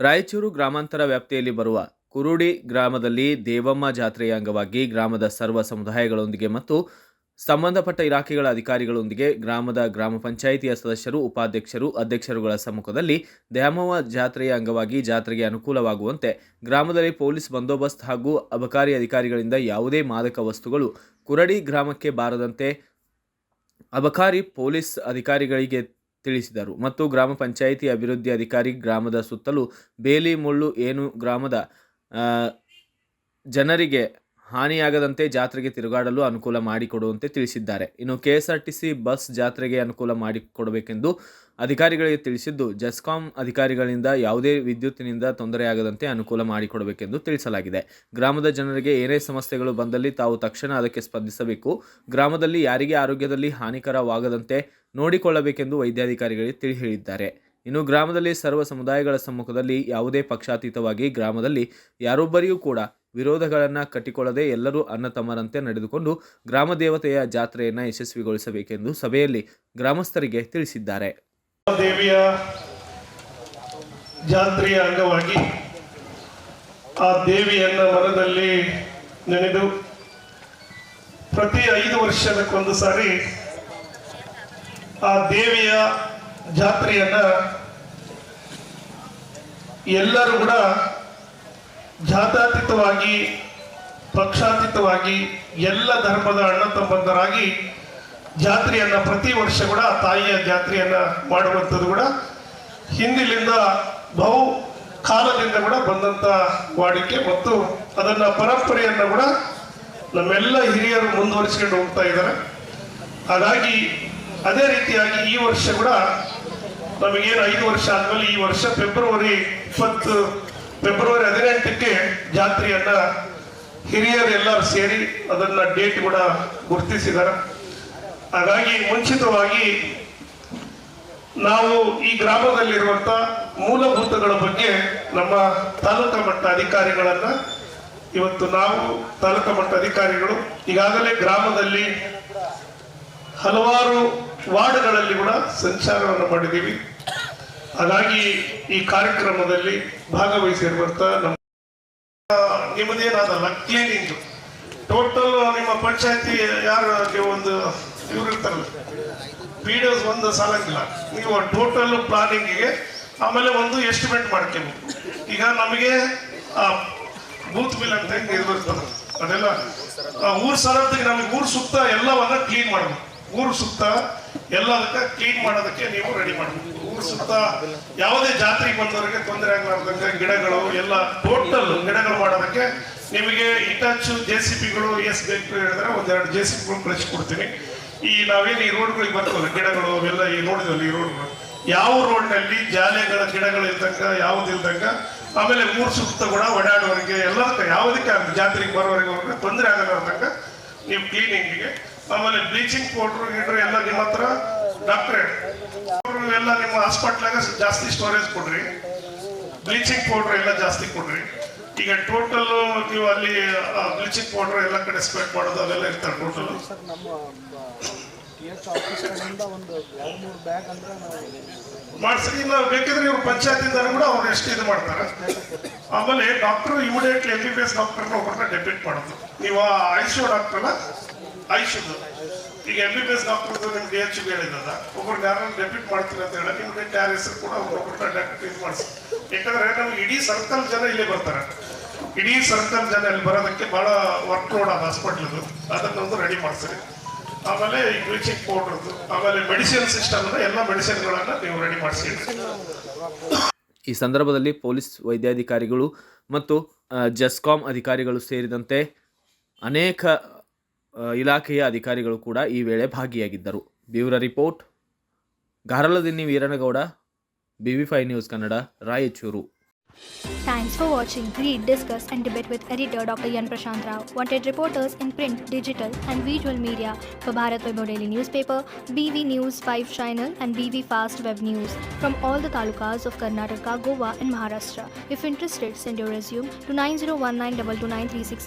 ರಾಯಚೂರು ಗ್ರಾಮಾಂತರ ವ್ಯಾಪ್ತಿಯಲ್ಲಿ ಬರುವ ಕುರುಡಿ ಗ್ರಾಮದಲ್ಲಿ ದೇವಮ್ಮ ಜಾತ್ರೆಯ ಅಂಗವಾಗಿ ಗ್ರಾಮದ ಸರ್ವ ಸಮುದಾಯಗಳೊಂದಿಗೆ ಮತ್ತು ಸಂಬಂಧಪಟ್ಟ ಇಲಾಖೆಗಳ ಅಧಿಕಾರಿಗಳೊಂದಿಗೆ ಗ್ರಾಮದ ಗ್ರಾಮ ಪಂಚಾಯಿತಿಯ ಸದಸ್ಯರು, ಉಪಾಧ್ಯಕ್ಷರು, ಅಧ್ಯಕ್ಷರುಗಳ ಸಮ್ಮುಖದಲ್ಲಿ ದ್ಯಾಮವ್ವ ಜಾತ್ರೆಯ ಅಂಗವಾಗಿ ಜಾತ್ರೆಗೆ ಅನುಕೂಲವಾಗುವಂತೆ ಗ್ರಾಮದಲ್ಲಿ ಪೊಲೀಸ್ ಬಂದೋಬಸ್ತ್ ಹಾಗೂ ಅಬಕಾರಿ ಅಧಿಕಾರಿಗಳಿಂದ ಯಾವುದೇ ಮಾದಕ ವಸ್ತುಗಳು ಕುರಡಿ ಗ್ರಾಮಕ್ಕೆ ಬಾರದಂತೆ ಅಬಕಾರಿ ಪೊಲೀಸ್ ಅಧಿಕಾರಿಗಳಿಗೆ ತಿಳಿಸಿದರು ಮತ್ತು ಗ್ರಾಮ ಪಂಚಾಯಿತಿ ಅಭಿವೃದ್ಧಿ ಅಧಿಕಾರಿ ಗ್ರಾಮದ ಸುತ್ತಲೂ ಬೇಲಿ ಮುಳ್ಳು ಏನು ಗ್ರಾಮದ ಜನರಿಗೆ ಹಾನಿಯಾಗದಂತೆ ಜಾತ್ರೆಗೆ ತಿರುಗಾಡಲು ಅನುಕೂಲ ಮಾಡಿಕೊಡುವಂತೆ ತಿಳಿಸಿದ್ದಾರೆ. ಇನ್ನು ಕೆಎಸ್ಆರ್ಟಿಸಿ ಬಸ್ ಜಾತ್ರೆಗೆ ಅನುಕೂಲ ಮಾಡಿಕೊಡಬೇಕೆಂದು ಅಧಿಕಾರಿಗಳಿಗೆ ತಿಳಿಸಿದ್ದು, ಜೆಸ್ಕಾಂ ಅಧಿಕಾರಿಗಳಿಂದ ಯಾವುದೇ ವಿದ್ಯುತ್ತಿನಿಂದ ತೊಂದರೆಯಾಗದಂತೆ ಅನುಕೂಲ ಮಾಡಿಕೊಡಬೇಕೆಂದು ತಿಳಿಸಲಾಗಿದೆ. ಗ್ರಾಮದ ಜನರಿಗೆ ಏನೇ ಸಮಸ್ಯೆಗಳು ಬಂದಲ್ಲಿ ತಾವು ತಕ್ಷಣ ಅದಕ್ಕೆ ಸ್ಪಂದಿಸಬೇಕು. ಗ್ರಾಮದಲ್ಲಿ ಯಾರಿಗೆ ಆರೋಗ್ಯದಲ್ಲಿ ಹಾನಿಕರವಾಗದಂತೆ ನೋಡಿಕೊಳ್ಳಬೇಕೆಂದು ವೈದ್ಯಾಧಿಕಾರಿಗಳಿಗೆ ಹೇಳಿದ್ದಾರೆ. ಇನ್ನು ಗ್ರಾಮದಲ್ಲಿ ಸರ್ವ ಸಮುದಾಯಗಳ ಸಮ್ಮುಖದಲ್ಲಿ ಯಾವುದೇ ಪಕ್ಷಾತೀತವಾಗಿ ಗ್ರಾಮದಲ್ಲಿ ಯಾರೊಬ್ಬರಿಗೂ ಕೂಡ ವಿರೋಧಗಳನ್ನು ಕಟ್ಟಿಕೊಳ್ಳದೆ ಎಲ್ಲರೂ ಅಣ್ಣ ತಮ್ಮರಂತೆ ನಡೆದುಕೊಂಡು ಗ್ರಾಮ ದೇವತೆಯ ಜಾತ್ರೆಯನ್ನು ಯಶಸ್ವಿಗೊಳಿಸಬೇಕೆಂದು ಸಭೆಯಲ್ಲಿ ಗ್ರಾಮಸ್ಥರಿಗೆ ತಿಳಿಸಿದ್ದಾರೆ. ದೇವಿಯ ಜಾತ್ರೆಯ ಅಂಗವಾಗಿ ಆ ದೇವಿಯನ್ನ ಮನದಲ್ಲಿ ನೆನೆದು ಪ್ರತಿ 5 ವರ್ಷಕ್ಕೊಂದು ಸಾರಿ ಆ ದೇವಿಯ ಜಾತ್ರೆಯನ್ನ ಎಲ್ಲರೂ ಕೂಡ ಜಾತ್ಯತೀತವಾಗಿ ಪಕ್ಷಾತೀತವಾಗಿ ಎಲ್ಲ ಧರ್ಮದ ಅಣ್ಣ ತಮ್ಮಂದರಾಗಿ ಜಾತ್ರೆಯನ್ನ ಪ್ರತಿ ವರ್ಷ ಕೂಡ ತಾಯಿಯ ಜಾತ್ರೆಯನ್ನ ಮಾಡುವಂಥದ್ದು ಕೂಡ ಹಿಂದಿಲಿಂದ ಬಹು ಕಾಲದಿಂದ ಕೂಡ ಬಂದಂತ ವಾಡಿಕೆ ಮತ್ತು ಅದನ್ನ ಪರಂಪರೆಯನ್ನ ಕೂಡ ನಮ್ಮೆಲ್ಲ ಹಿರಿಯರು ಮುಂದುವರಿಸಿಕೊಂಡು ಹೋಗ್ತಾ ಇದ್ದಾರೆ. ಹಾಗಾಗಿ ಅದೇ ರೀತಿಯಾಗಿ ಈ ವರ್ಷ ಕೂಡ ನಮಗೇನು 5 ವರ್ಷ ಆದ್ಮೇಲೆ ಈ ವರ್ಷ ಫೆಬ್ರವರಿ 18ಕ್ಕೆ ಜಾತ್ರೆಯನ್ನ ಹಿರಿಯರು ಎಲ್ಲರೂ ಸೇರಿ ಅದನ್ನ ಡೇಟ್ ಕೂಡ ಗುರುತಿಸಿದ್ದಾರೆ. ಹಾಗಾಗಿ ಮುಂಚಿತವಾಗಿ ನಾವು ಈ ಗ್ರಾಮದಲ್ಲಿರುವಂತ ಮೂಲಭೂತಗಳ ಬಗ್ಗೆ ನಮ್ಮ ತಾಲೂಕಾ ಮಟ್ಟ ಅಧಿಕಾರಿಗಳನ್ನ ಇವತ್ತು ನಾವು ತಾಲೂಕಾ ಮಟ್ಟ ಅಧಿಕಾರಿಗಳು ಈಗಾಗಲೇ ಗ್ರಾಮದಲ್ಲಿ ಹಲವಾರು ವಾರ್ಡ್ಗಳಲ್ಲಿ ಕೂಡ ಸಂಚಾರವನ್ನು ಮಾಡಿದ್ದೀವಿ. ಹಾಗಾಗಿ ಈ ಕಾರ್ಯಕ್ರಮದಲ್ಲಿ ಭಾಗವಹಿಸಿರುವಂತ ನಮ್ಮ ನಿಮ್ಮದೇನಾದಲ್ಲ ಕ್ಲೀನಿಂಗ್ ಟೋಟಲ್ ನಿಮ್ಮ ಪಂಚಾಯತಿ ಯಾರು ಒಂದು ಇವ್ರು ಇರ್ತಾರಲ್ಲ ವಿಡಿಯೋಸ್ ಒಂದು ಸಾಲಂಗಿಲ್ಲ, ನೀವು ಟೋಟಲ್ ಪ್ಲಾನಿಂಗಿಗೆ ಆಮೇಲೆ ಒಂದು ಎಸ್ಟಿಮೇಟ್ ಮಾಡ್ಕೋಬೇಕು. ಈಗ ನಮಗೆ ಬೂತ್ ಬಿಲ್ ಅಂತ ಇರ್ತದೆ ಅದೆಲ್ಲ ಊರ್ ಸರದಿಗೆ ನಮಗೆ ಊರ್ ಸುತ್ತ ಎಲ್ಲವನ್ನ ಕ್ಲೀನ್ ಮಾಡಬೇಕು. ಊರು ಸುತ್ತ ಎಲ್ಲದಕ್ಕೆ ಕ್ಲೀನ್ ಮಾಡೋದಕ್ಕೆ ನೀವು ರೆಡಿ ಮಾಡಬೇಕು. ಊರು ಸುತ್ತ ಯಾವುದೇ ಜಾತ್ರೆಗೆ ಬಂದವರಿಗೆ ತೊಂದರೆ ಆಗಲಾರ್ದಂಗೆ ಗಿಡಗಳು ಎಲ್ಲ ಟೋಟಲ್ ಗಿಡಗಳು ಮಾಡೋದಕ್ಕೆ ನಿಮಗೆ ಇಟಾಚು JCBಗಳು ಎಸ್ ಬೇಕು ಹೇಳಿದ್ರೆ 1-2 JCBಗಳು ಕಳಿಸ್ಕೊಡ್ತೀನಿ. ಈ ನಾವೇನು ಈ ರೋಡ್ಗಳಿಗೆ ಬರ್ತವಲ್ಲ ಗಿಡಗಳು ಅವೆಲ್ಲ ಈ ನೋಡಿದ್ವಲ್ಲ ಈ ರೋಡ್ಗಳು ಯಾವ ರೋಡ್ನಲ್ಲಿ ಜಾಲೆಗಳ ಗಿಡಗಳು ಇದ್ದಂಗ ಯಾವುದಿಲ್ದಂಗ ಆಮೇಲೆ ಊರು ಸುತ್ತ ಕೂಡ ಓಡಾಡುವವರಿಗೆ ಎಲ್ಲದಕ್ಕೆ ಯಾವುದಕ್ಕೆ ಜಾತ್ರೆಗೆ ಬರೋವರೆಗೆ ತೊಂದರೆ ಆಗಲಾರ್ದಂಗ ನೀವು ಕ್ಲೀನಿಂಗಿಗೆ ಆಮೇಲೆ ಬ್ಲೀಚಿಂಗ್ ಪೌಡ್ರ್ ಎಲ್ಲ ನಿಮ್ಮ ಹತ್ರ ಡಾಕ್ಟ್ರೇ ಎಲ್ಲ ನಿಮ್ಮ ಹಾಸ್ಪಿಟ್ಲಾಗ ಜಾಸ್ತಿ ಸ್ಟೋರೇಜ್ ಕೊಡ್ರಿ. ಬ್ಲೀಚಿಂಗ್ ಪೌಡ್ರ್ ಎಲ್ಲ ಜಾಸ್ತಿ ಕೊಡ್ರಿ. ಈಗ ಟೋಟಲ್ ನೀವು ಅಲ್ಲಿ ಬ್ಲೀಚಿಂಗ್ ಪೌಡ್ರ್ ಎಲ್ಲ ಕಡೆ ಸ್ಪ್ರೆಡ್ ಮಾಡೋದು ಅವೆಲ್ಲ ಇರ್ತಾರೆ ಟೋಟಲ್ ಮಾಡ್ಸಿ. ನಾವು ಬೇಕಿದ್ರೆ ಇವ್ರು ಪಂಚಾಯತಿಂದ ಕೂಡ ಅವ್ರು ಎಷ್ಟು ಇದು ಮಾಡ್ತಾರೆ. ಆಮೇಲೆ ಡಾಕ್ಟರ್ ಇಮಿಡಿಯೇಟ್ಲಿ MBBS ಡಾಕ್ಟರ್ನ ಒಬ್ಬರನ್ನ ಡೆಪ್ಯೂಟ್ ಮಾಡೋದು. ನೀವು ICU ಡಾಕ್ಟರ್ನ ಐಶುದು ಈಗ MBBS ಡಾಕ್ಟರ್ ನಿಮ್ಗೆ DHU ಹೇಳಿದ ಒಬ್ಬರು ಯಾರನ್ನ ಡೆಪ್ಯೂಟ್ ಮಾಡ್ತೀರಿ ಅಂತ ಹೇಳಿ ನಿಮ್ಗೆ ಯಾರ ಹೆಸರು ಕೂಡ ಒಬ್ಬೊಬ್ಬರನ್ನ ಡೆಪ್ಯೂಟ್ ಮಾಡಿಸಿ. ಯಾಕಂದ್ರೆ ನಮ್ಗೆ ಇಡೀ ಸರ್ಕಲ್ ಜನ ಇಲ್ಲೇ ಬರ್ತಾರೆ. ಇಡೀ ಸರ್ಕಲ್ ಜನ ಇಲ್ಲಿ ಬರೋದಕ್ಕೆ ಬಹಳ ವರ್ಕ್ ಲೋಡ್ ಆದ ಹಾಸ್ಪಿಟ್ಲದು ಅದನ್ನೊಂದು ರೆಡಿ ಮಾಡಿಸ್ರಿ. ಆಮೇಲೆ ಈ ಬ್ಲೀಚಿಂಗ್ ಪೌಡರ್ದು ಆಮೇಲೆ ಮೆಡಿಸಿನ್ ಸಿಸ್ಟಮ್ ಎಲ್ಲ ಮೆಡಿಸಿನ್ಗಳನ್ನ ನೀವು ರೆಡಿ ಮಾಡಿಸಿ. ಈ ಸಂದರ್ಭದಲ್ಲಿ ಪೊಲೀಸ್ ವೈದ್ಯಾಧಿಕಾರಿಗಳು ಮತ್ತು ಜೆಸ್ಕಾಂ ಅಧಿಕಾರಿಗಳು ಸೇರಿದಂತೆ ಅನೇಕ ಇಲಾಖೆಯ ಅಧಿಕಾರಿಗಳು ಕೂಡ ಈ ವೇಳೆ ಭಾಗಿಯಾಗಿದ್ದರು. Bureau report Garaladinni Veeranagouda, BV5 news Kannada, Raichur. Thanks for watching. Read, discuss and debate with editor Dr. Yan Prashant Rao. Wanted reporters in print, digital and visual media for Bharat Vaibhav Daily Newspaper, BV News 5 Channel and BV Fast Web News from all the talukas of Karnataka, Goa and Maharashtra. If interested, send your resume to 9019229369.